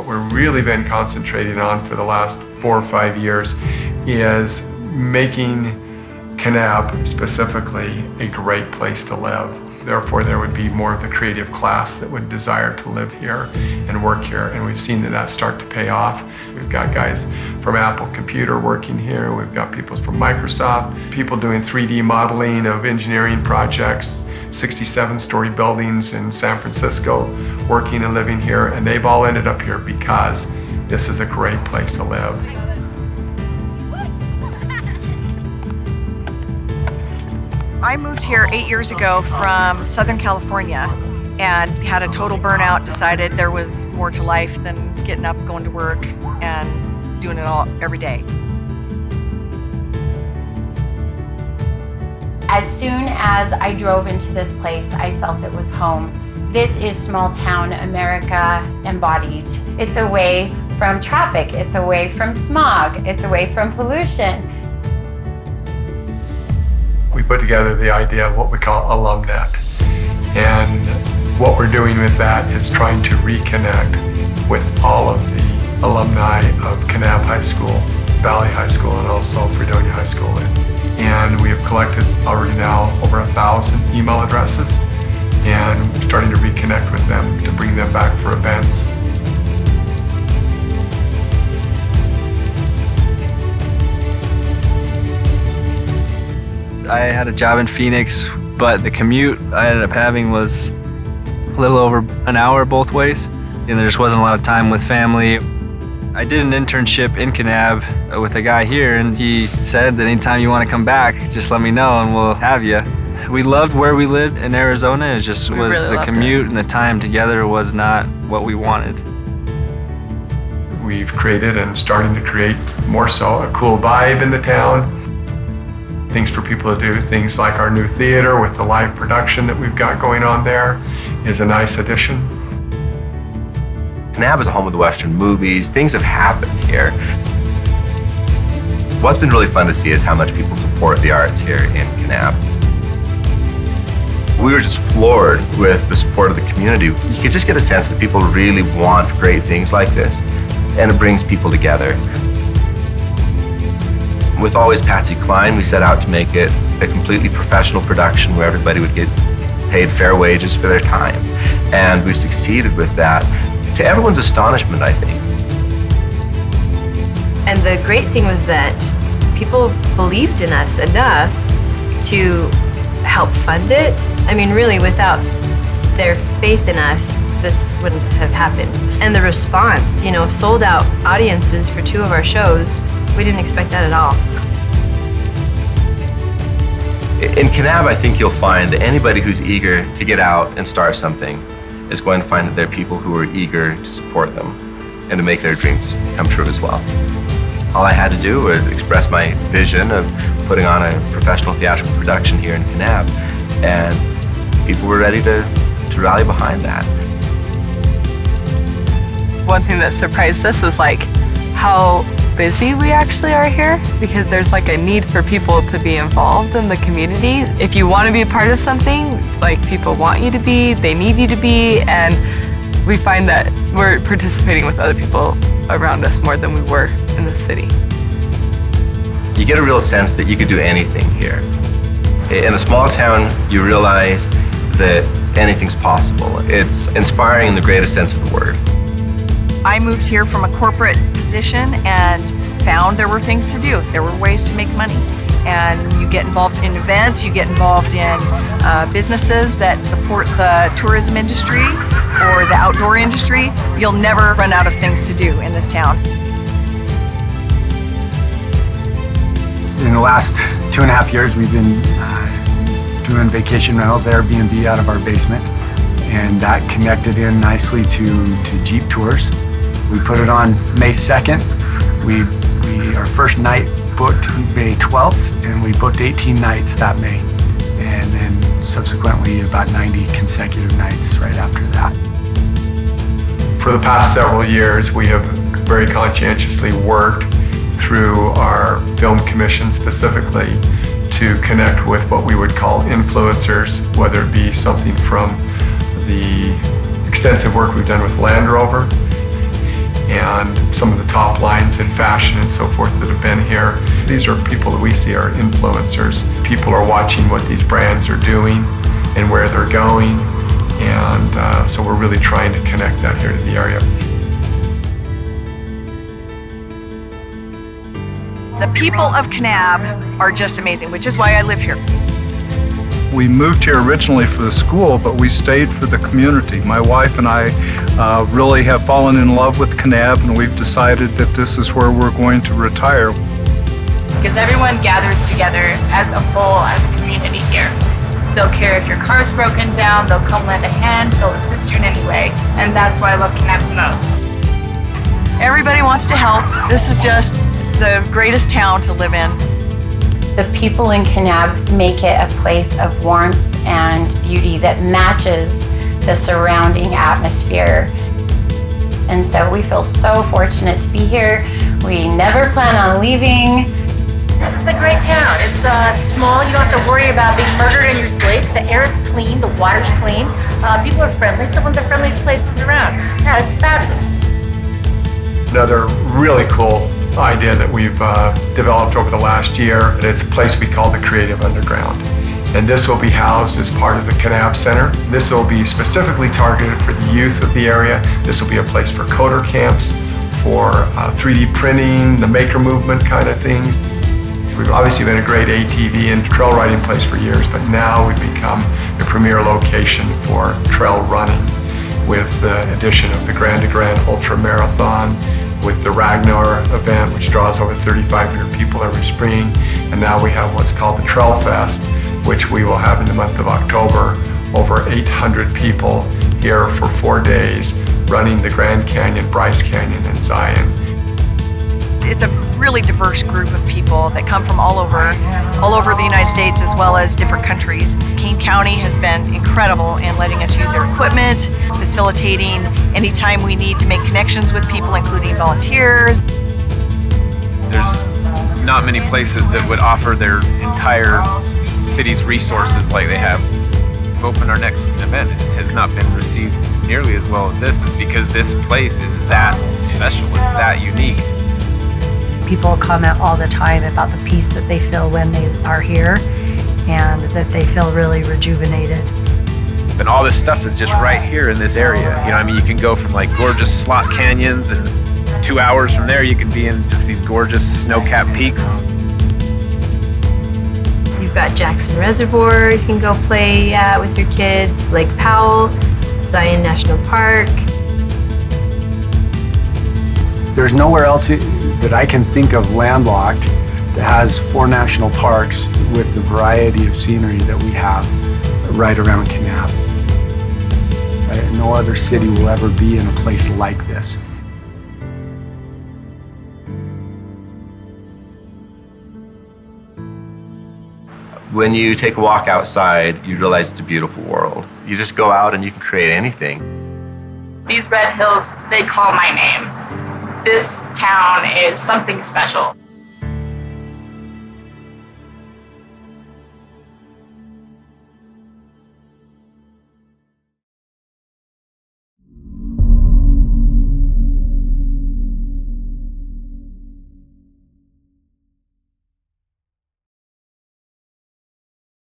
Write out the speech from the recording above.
what we've really been concentrating on for the last 4 or 5 years is making Kanab specifically a great place to live. Therefore, there would be more of the creative class that would desire to live here and work here, and we've seen that start to pay off. We've got guys from Apple Computer working here, we've got people from Microsoft, people doing 3D modeling of engineering projects, 67-story buildings in San Francisco, working and living here, and they've all ended up here because this is a great place to live. I moved here 8 years ago from Southern California and had a total burnout, decided there was more to life than getting up, going to work, and doing it all every day. As soon as I drove into this place, I felt it was home. This is small town America embodied. It's away from traffic, it's away from smog, it's away from pollution. We put together the idea of what we call AlumNet. And what we're doing with that is trying to reconnect with all of the alumni of Kanab High School, Valley High School, and also Fredonia High School. And we have collected already now over 1,000 email addresses, and we're starting to reconnect with them to bring them back for events. I had a job in Phoenix, but the commute I ended up having was a little over an hour both ways, and there just wasn't a lot of time with family. I did an internship in Kanab with a guy here, and he said that anytime you want to come back, just let me know and we'll have you. We loved where we lived in Arizona. It just was the commute and the time together was not what we wanted. We've created and starting to create more so a cool vibe in the town. Things for people to do, things like our new theater with the live production that we've got going on there is a nice addition. Kanab is home of the Western movies. Things have happened here. What's been really fun to see is how much people support the arts here in Kanab. We were just floored with the support of the community. You could just get a sense that people really want great things like this, and it brings people together. With Always Patsy Cline, we set out to make it a completely professional production where everybody would get paid fair wages for their time. And we've succeeded with that, to everyone's astonishment, I think. And the great thing was that people believed in us enough to help fund it. I mean, really, without their faith in us, this wouldn't have happened. And the response, you know, sold out audiences for 2 of our shows, we didn't expect that at all. In Kanab, I think you'll find that anybody who's eager to get out and start something is going to find that there are people who are eager to support them and to make their dreams come true as well. All I had to do was express my vision of putting on a professional theatrical production here in Kanab, and people were ready to rally behind that. One thing that surprised us was like how busy we actually are here, because there's like a need for people to be involved in the community. If you want to be a part of something, like people want you to be, they need you to be, and we find that we're participating with other people around us more than we were in the city. You get a real sense that you could do anything here. In a small town, you realize that anything's possible. It's inspiring in the greatest sense of the word. I moved here from a corporate position and found there were things to do. There were ways to make money. And you get involved in events, you get involved in businesses that support the tourism industry or the outdoor industry. You'll never run out of things to do in this town. In the last 2.5 years, we've been doing vacation rentals, Airbnb, out of our basement. And that connected in nicely to Jeep Tours. We put it on May 2nd. Our first night booked May 12th, and we booked 18 nights that May. And then subsequently about 90 consecutive nights right after that. For the past several years, we have very conscientiously worked through our film commission specifically to connect with what we would call influencers, whether it be something from the extensive work we've done with Land Rover, and some of the top lines in fashion and so forth that have been here. These are people that we see are influencers. People are watching what these brands are doing and where they're going, and so we're really trying to connect that here to the area. The people of Kanab are just amazing, which is why I live here. We moved here originally for the school, but we stayed for the community. My wife and I really have fallen in love with Kanab, and we've decided that this is where we're going to retire. Because everyone gathers together as a whole, as a community here. They'll care if your car's broken down, they'll come lend a hand, they'll assist you in any way, and that's why I love Kanab the most. Everybody wants to help. This is just the greatest town to live in. The people in Kanab make it a place of warmth and beauty that matches the surrounding atmosphere. And so we feel so fortunate to be here. We never plan on leaving. This is a great town. It's small. You don't have to worry about being murdered in your sleep. The air is clean. The water's clean. People are friendly. It's one of the friendliest places around. Yeah, it's fabulous. Another really cool idea that we've developed over the last year, it's a place we call the Creative Underground. And this will be housed as part of the Kanab Center. This will be specifically targeted for the youth of the area. This will be a place for coder camps, for 3D printing, the maker movement kind of things. We've obviously been a great ATV and trail riding place for years, but now we've become the premier location for trail running with the addition of the Grand to Grand Ultra Marathon, with the Ragnar event, which draws over 3,500 people every spring. And now we have what's called the Trail Fest, which we will have in the month of October. Over 800 people here for 4 days running the Grand Canyon, Bryce Canyon, and Zion. It's a really diverse group of people that come from all over the United States as well as different countries. Kane County has been incredible in letting us use their equipment, facilitating anytime we need to make connections with people, including volunteers. There's not many places that would offer their entire city's resources like they have. Open our next event, it just has not been received nearly as well as this, is because this place is that special, it's that unique. People comment all the time about the peace that they feel when they are here and that they feel really rejuvenated. And all this stuff is just right here in this area. You know, I mean, you can go from like gorgeous slot canyons, and 2 hours from there you can be in just these gorgeous snow-capped peaks. You've got Jackson Reservoir you can go play at with your kids, Lake Powell, Zion National Park. There's nowhere else that I can think of landlocked that has 4 national parks with the variety of scenery that we have right around Kanab. No other city will ever be in a place like this. When you take a walk outside, you realize it's a beautiful world. You just go out and you can create anything. These red hills, they call my name. This town is something special.